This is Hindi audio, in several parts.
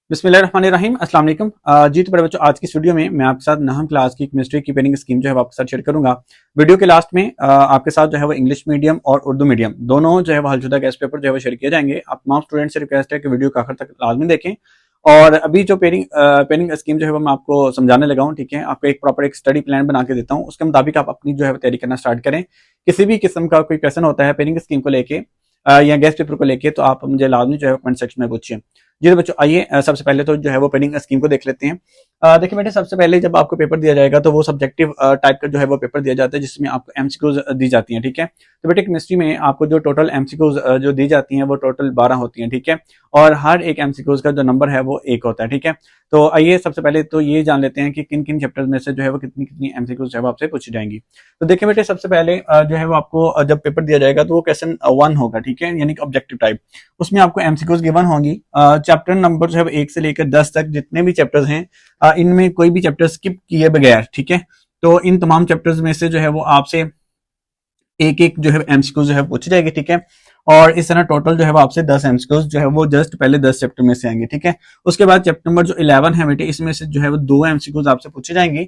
बिस्मिल्लाहिर्रहमानिर्रहीम अस्सलाम वालेकुम। जी तो बड़े बच्चों, आज की इस वीडियो में मैं आपके साथ नहम क्लास की केमिस्ट्री की पेनिंग स्कीम जो है वो आपके साथ शेयर करूंगा। वीडियो के लास्ट में आपके साथ जो है वो इंग्लिश मीडियम और उर्दू मीडियम दोनों जो है वो हलशुदा गेस्ट पेपर जो है वो शेयर किए जाएंगे। आप तमाम स्टूडेंट से रिक्वेस्ट है कि वीडियो को आखिर तक लाजमी देखें। और अभी जो पेनिंग स्कीम जो है वो मैं आपको समझाने लगा हूँ, ठीक है। आपको एक प्रॉपर एक स्टडी प्लान बना के देता हूँ, उसके मुताबिक आप अपनी जो है वो तैयारी करना स्टार्ट करें। किसी भी किस्म का कोई क्वेश्चन होता है पेनिंग स्कीम को लेके या गेस्ट पेपर को लेके, तो आप मुझे लाजमी जो है कमेंट सेक्शन में पूछिए। जी तो बच्चों, आइए सबसे पहले तो जो है वो पेनिंग स्कीम को देख लेते हैं। देखिए बेटे, सबसे पहले जब आपको पेपर दिया जाएगा तो वो सब्जेक्टिव टाइप का जो है वो पेपर दिया जाता है, जिसमें आपको एमसीक्यूज दी जाती हैं, ठीक है। तो बेटे केमिस्ट्री में आपको जो टोटल एमसीक्यूज जो दी जाती हैं वो टोटल 12 होती हैं, ठीक है। और हर एक एमसीक्यूज का जो नंबर है वो 1 होता है, ठीक है। तो आइए सबसे पहले तो ये जान लेते हैं कि किन किन चैप्टर्स में से जो है वो कितनी कितनी एमसीक्यूज जो है वो आपसे पूछी जाएंगी। तो देखिए बेटे, सबसे पहले जो है वो आपको जब पेपर दिया जाएगा तो वो क्वेश्चन 1 होगा, ठीक है, यानी कि ऑब्जेक्टिव टाइप। उसमें आपको एमसीक्यूज गिवन होंगी। चैप्टर नंबर जो है 1 से लेकर 10 तक जितने भी चैप्टर्स हैं, इनमें कोई भी चैप्टर स्किप किए बगैर, ठीक है। तो इन तमाम चैप्टर्स में से जो है वो आपसे एक एक जो है एमसीक्यूज जो है पूछी जाएगी, ठीक है। और इस तरह टोटल जो है वो आपसे 10 एमसीक्यूज जो है वो जस्ट पहले 10 चैप्टर में से आएंगे, ठीक है। उसके बाद चैप्टर नंबर जो 11 है बेटे, इसमें से जो है वो 2 एमसीक्यूज आपसे पूछी जाएंगी।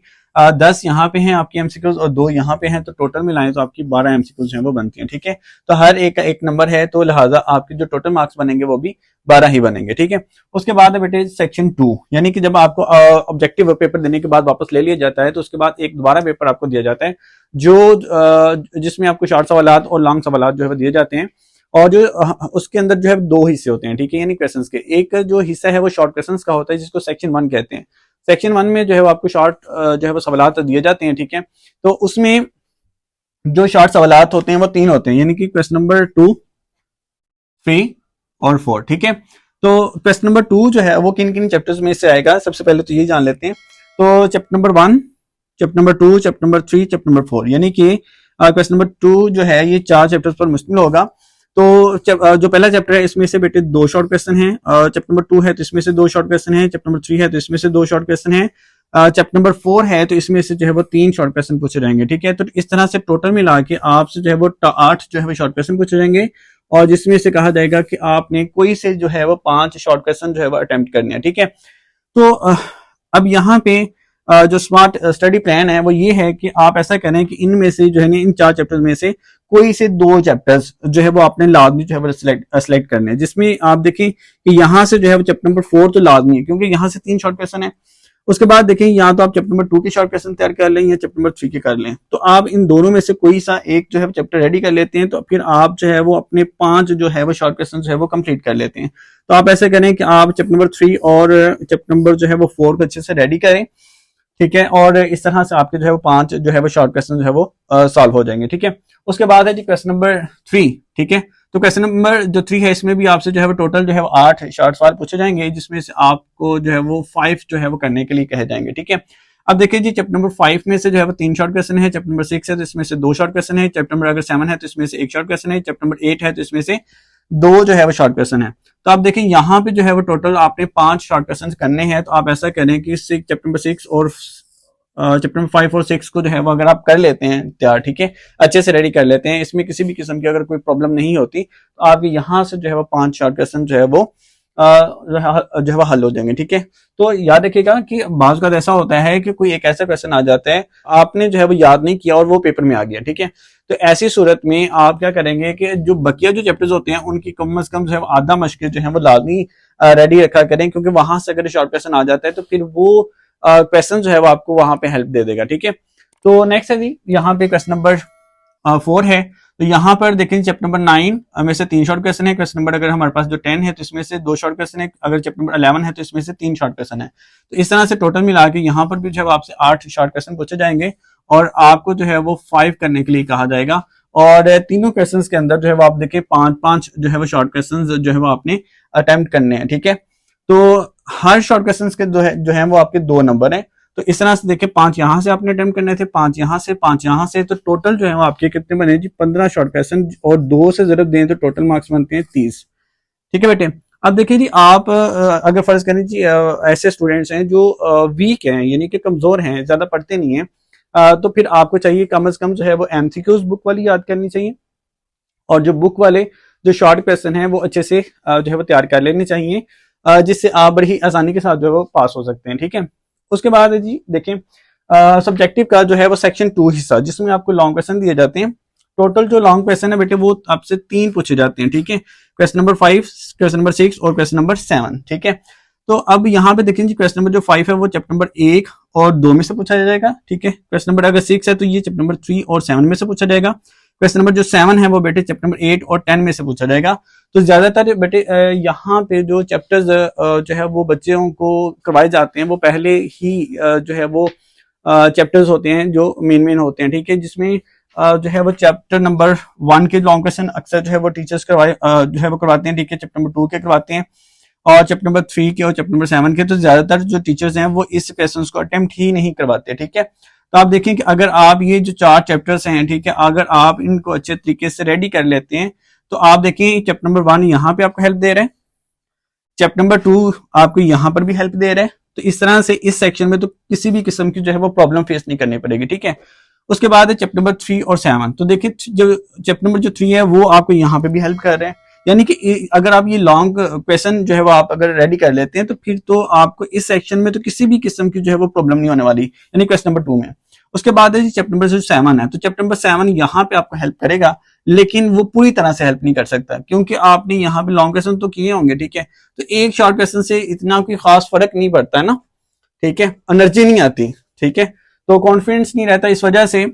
10 यहाँ पे हैं आपकी एमसीक्यूज और 2 यहाँ पे हैं, तो टोटल मिलाएं तो आपकी 12 एमसीक्यूज हैं वो बनती हैं, ठीक है। तो हर एक का एक नंबर है, तो लिहाजा आपके जो टोटल मार्क्स बनेंगे वो भी 12 ही बनेंगे, ठीक है। उसके बाद है बेटे सेक्शन 2, यानी कि जब आपको ऑब्जेक्टिव पेपर देने के बाद वापस ले लिया जाता है, तो उसके बाद एक दोबारा पेपर आपको दिया जाता है, जो जिसमें आपको शॉर्ट सवालात और लॉन्ग सवालात जो है दिए जाते हैं। और जो उसके अंदर जो है 2 हिस्से होते हैं, ठीक है, यानी क्वेश्चंस के। एक जो हिस्सा है वो शॉर्ट क्वेश्चंस का होता है, जिसको सेक्शन 1 कहते हैं। सेक्शन 1 में जो है वो आपको शॉर्ट जो है वो सवालात दिए जाते हैं, ठीक है। तो उसमें जो शॉर्ट सवालात होते हैं वो 3 होते हैं, यानी कि क्वेश्चन नंबर 2, 3 और 4, ठीक है। तो क्वेश्चन नंबर 2 जो है वो किन किन चैप्टर्स में से आएगा, सबसे पहले तो ये जान लेते हैं। तो chapter number 1, chapter number 2, chapter number 3, chapter number 4, यानी कि क्वेश्चन नंबर 2 जो है ये 4 चैप्टर्स पर मुश्तमिल होगा। तो जो पहला चैप्टर है इसमें से बेटे 2 शॉर्ट क्वेश्चन हैं। चैप्टर नंबर 2 है तो इसमें से 2 शॉर्ट क्वेश्चन है। चैप्टर नंबर 3 है तो इसमें से 2 शॉर्ट क्वेश्चन है। चैप्टर नंबर 4 है तो इसमें से जो है वो 3 शॉर्ट क्वेश्चन पूछे जाएंगे, ठीक है। तो इस तरह से टोटल मिला के आपसे जो है वो 8 जो है वो शॉर्ट क्वेश्चन पूछे जाएंगे, और जिसमें से कहा जाएगा कि आपने कोई से जो है वो 5 शॉर्ट क्वेश्चन जो है वो अटेम्प्ट करने हैं, ठीक है। तो अब यहाँ पे जो स्मार्ट स्टडी प्लान है वो ये है कि आप ऐसा करें कि इनमें से जो है ना, इन 4 चैप्टर्स में से कोई से 2 चैप्टर्स जो है वो आपने लाजमी जो है वो सिलेक्ट करने हैं, जिसमें आप देखें कि यहाँ से जो है वो चैप्टर नंबर 4 तो लाजमी है, क्योंकि यहाँ से 3 शॉर्ट क्वेश्चन है। उसके बाद देखें, या तो आप चैप्टर नंबर 2 के शॉर्ट क्वेश्चन तैयार कर लें या चैप्टर नंबर 3 के कर लें। तो आप इन दोनों में से कोई सा एक जो है चैप्टर रेडी कर लेते हैं, तो फिर आप जो है वो अपने 5 जो है वो शॉर्ट क्वेश्चन जो है वो कंप्लीट कर लेते हैं। तो आप ऐसे करें कि आप चैप्टर नंबर 3 और चैप्टर नंबर जो है वो 4 को अच्छे से रेडी करें, ठीक है। और इस तरह से आपके जो है वो 5 जो है वो शॉर्ट क्वेश्चन जो है वो सॉल्व हो जाएंगे, ठीक है। उसके बाद है जी क्वेश्चन नंबर 3, ठीक है। तो क्वेश्चन नंबर जो 3 है इसमें भी आपसे जो है वो टोटल जो है वो 8 शॉर्ट सवाल पूछे जाएंगे, जिसमें से आपको जो है वो 5 जो है वो करने के लिए कहे जाएंगे, ठीक है। अब देखिए जी, चैप्टर नंबर 5 में से जो है वो 3 शॉर्ट क्वेश्चन है। चैप्टर नंबर 6 है तो इसमें से 2 शॉर्ट क्वेश्चन है। चैप्टर नंबर अगर 7 है तो इसमें से 1 शॉर्ट क्वेश्चन है। चैप्टर नंबर 8 है तो इसमें से 2 जो है वो शॉर्ट क्वेश्चन है। तो आप देखें यहाँ पे जो है वो टोटल आपने 5 शॉर्ट क्वेश्चन करने हैं। तो आप ऐसा करें कि चैप्टर नंबर 6 और चैप्टर नंबर 5 और 6 को जो है वो अगर आप कर लेते हैं तैयार, ठीक है, अच्छे से रेडी कर लेते हैं, इसमें किसी भी किस्म की अगर कोई प्रॉब्लम नहीं होती, तो आपके यहाँ से जो है वो 5 शॉर्ट क्वेश्चन जो है वो जो है वो हल हो जाएंगे, ठीक है। तो याद रखिएगा कि बाज़ का ऐसा होता है कि कोई एक ऐसा क्वेश्चन आ जाता है, आपने जो है वो याद नहीं किया और वो पेपर में आ गया, ठीक है। तो ऐसी सूरत में आप क्या करेंगे कि जो बकिया जो चैप्टर्स होते हैं उनकी कम से कम जो है आधा मश्क जो है वो लाजमी रेडी रखा करें, क्योंकि वहां से अगर शॉर्ट क्वेश्चन आ जाता है तो फिर वो क्वेश्चन जो है वो आपको वहां पे हेल्प दे देगा, ठीक है। तो नेक्स्ट है जी, यहाँ पे क्वेश्चन नंबर 4 है। तो यहाँ पर देखें चैप्टर नंबर 9 में से 3 शॉर्ट क्वेश्चन है। क्वेश्चन नंबर अगर हमारे पास जो 10 है तो इसमें से 2 शॉर्ट क्वेश्चन है। अगर चैप्टर नंबर 11 है तो इसमें से 3 शॉर्ट क्वेश्चन है। तो इस तरह से टोटल मिला के यहाँ पर भी जो है आपसे 8 शॉर्ट क्वेश्चन पूछे जाएंगे, और आपको जो है वो 5 करने के लिए कहा जाएगा। और तीनों क्वेश्चंस के अंदर जो है वो आप देखिए 5-5 जो है वो शॉर्ट क्वेश्चंस जो है वो आपने अटेम्प्ट करने हैं, ठीक है। तो हर शॉर्ट क्वेश्चंस के जो है वो आपके 2 नंबर हैं। तो इस तरह से देखिए 5 यहां से आपने अटेम्प्ट करने थे, 5 यहां से, 5 यहां से, तो टोटल जो है वो आपके कितने बने जी, 15 शॉर्ट क्वेश्चन, और 2 से जरूर दें तो टोटल मार्क्स बनते हैं 30, ठीक है बेटे। अब देखिए जी, आप अगर फर्ज करें जी ऐसे स्टूडेंट्स हैं जो वीक हैं, यानी कि कमजोर हैं, ज्यादा पढ़ते नहीं है, तो फिर आपको चाहिए कम से कम जो है वो एमसीक्यूज बुक वाली याद करनी चाहिए, और जो बुक वाले जो शॉर्ट क्वेश्चन है वो अच्छे से जो है वो तैयार कर लेने चाहिए। जिससे आप बड़ी ही आसानी के साथ जो है वो पास हो सकते हैं। ठीक है, उसके बाद जी देखें सब्जेक्टिव का जो है वो सेक्शन 2 हिस्सा, जिसमें आपको लॉन्ग क्वेश्चन दिए जाते हैं। टोटल जो लॉन्ग क्वेश्चन है बेटे वो आपसे 3 पूछे जाते हैं। ठीक है, क्वेश्चन नंबर 5, क्वेश्चन नंबर 6 और क्वेश्चन नंबर 7। ठीक है, तो अब यहाँ पे देखें जी क्वेश्चन नंबर जो 5 है वो चैप्टर नंबर 1 और 2 में से पूछा जाएगा। ठीक है, क्वेश्चन नंबर अगर 6 है तो ये चैप्टर नंबर 3 और 7 में से पूछा जाएगा। क्वेश्चन नंबर जो 7 है वो बेटे चैप्टर नंबर 8 और 10 में से पूछा जाएगा। तो ज्यादातर बेटे यहाँ पे जो चैप्टर्स जो है वो बच्चों को करवाए जाते हैं वो पहले ही जो है वो चैप्टर्स होते हैं जो मेन होते हैं। ठीक है, जिसमें जो है वो चैप्टर नंबर 1 के लॉन्ग क्वेश्चन अक्सर जो है वो टीचर्स जो है वो करवाते हैं। ठीक है, चैप्टर नंबर 2 के करवाते हैं और चैप्टर नंबर 3 के और चैप्टर नंबर 7 के। तो ज्यादातर जो टीचर्स हैं वो इस क्वेश्चंस को अटेम्प्ट ही नहीं करवाते। ठीक है, तो आप देखें कि अगर आप ये जो 4 चैप्टर्स हैं, ठीक है, अगर आप इनको अच्छे तरीके से रेडी कर लेते हैं तो आप देखें चैप्टर नंबर 1 यहाँ पे आपको हेल्प दे रहा है, चैप्टर नंबर 2 आपको यहाँ पर भी हेल्प दे रहा है। तो इस तरह से इस सेक्शन में तो किसी भी किस्म की जो है वो प्रॉब्लम फेस नहीं करनी पड़ेगी। ठीक है, उसके बाद है चैप्टर नंबर 3 और 7। तो देखिए जो चैप्टर नंबर जो 3 है वो आपको यहाँ पे भी हेल्प कर रहे हैं, यानी कि अगर आप ये लॉन्ग क्वेश्चन जो है वो आप अगर रेडी कर लेते हैं तो फिर तो आपको इस सेक्शन में तो किसी भी किस्म की जो है वो प्रॉब्लम नहीं होने वाली, यानी क्वेश्चन नंबर 2 में। उसके बाद है चैप्टर नंबर 7 है, तो चैप्टर नंबर 7 यहाँ पे आपको हेल्प करेगा, लेकिन वो पूरी तरह से हेल्प नहीं कर सकता क्योंकि आपने यहाँ पे लॉन्ग क्वेश्चन तो किए होंगे। ठीक है, तो एक शॉर्ट क्वेश्चन से इतना कोई खास फर्क नहीं पड़ता है ना। ठीक है, एनर्जी नहीं आती। ठीक है, तो कॉन्फिडेंस नहीं रहता, इस वजह से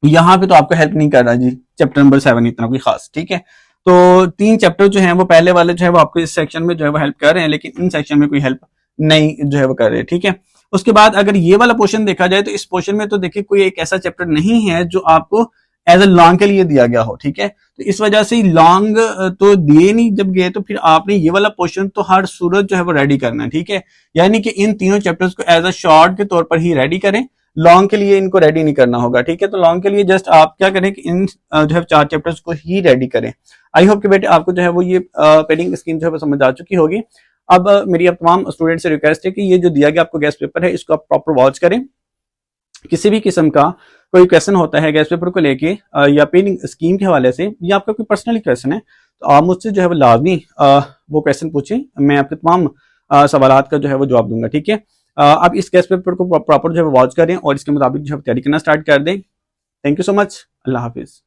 यहाँ पे तो आपको हेल्प नहीं कर रहा जी चैप्टर नंबर 7 इतना कोई खास। ठीक है, तो 3 चैप्टर जो हैं वो पहले वाले जो है वो आपको इस सेक्शन में जो है वो हेल्प कर रहे हैं, लेकिन इन सेक्शन में कोई हेल्प नहीं जो है वो कर रहे हैं। ठीक है, उसके बाद अगर ये वाला पोर्शन देखा जाए तो इस पोर्शन में तो देखिए कोई एक ऐसा चैप्टर नहीं है जो आपको एज ए लॉन्ग के लिए दिया गया हो। ठीक है, तो इस वजह से लॉन्ग तो दिए नहीं जब गए तो फिर आपने ये वाला पोर्शन तो हर सूरत जो है वो रेडी करना है। ठीक है, यानी कि इन तीनों चैप्टर्स को एज अ शॉर्ट के तौर पर ही रेडी करें, लॉन्ग के लिए इनको रेडी नहीं करना होगा। ठीक है, तो लॉन्ग के लिए जस्ट आप क्या करें कि इन जो है 4 चैप्टर्स को ही रेडी करें। आई होप कि बेटे आपको जो है वो ये पेडिंग स्कीम जो है वो समझ आ चुकी होगी। अब मेरी अब तमाम स्टूडेंट से रिक्वेस्ट है कि ये जो दिया गया आपको गेस्ट पेपर है इसको आप प्रॉपर वॉच करें। किसी भी किस्म का कोई क्वेश्चन होता है गेस्ट पेपर को लेके या पेडिंग स्कीम के हवाले से या आपका कोई पर्सनली क्वेश्चन है तो आप मुझसे जो है वो लाजमी वो क्वेश्चन पूछें, मैं आपके तमाम सवालात का जो है वो जवाब दूंगा। ठीक है, आप इस गेस्ट पेपर को प्रॉपर जो है वॉच करें और इसके मुताबिक जो है तैयारी करना स्टार्ट कर दें। Thank you so much, Allah Hafiz.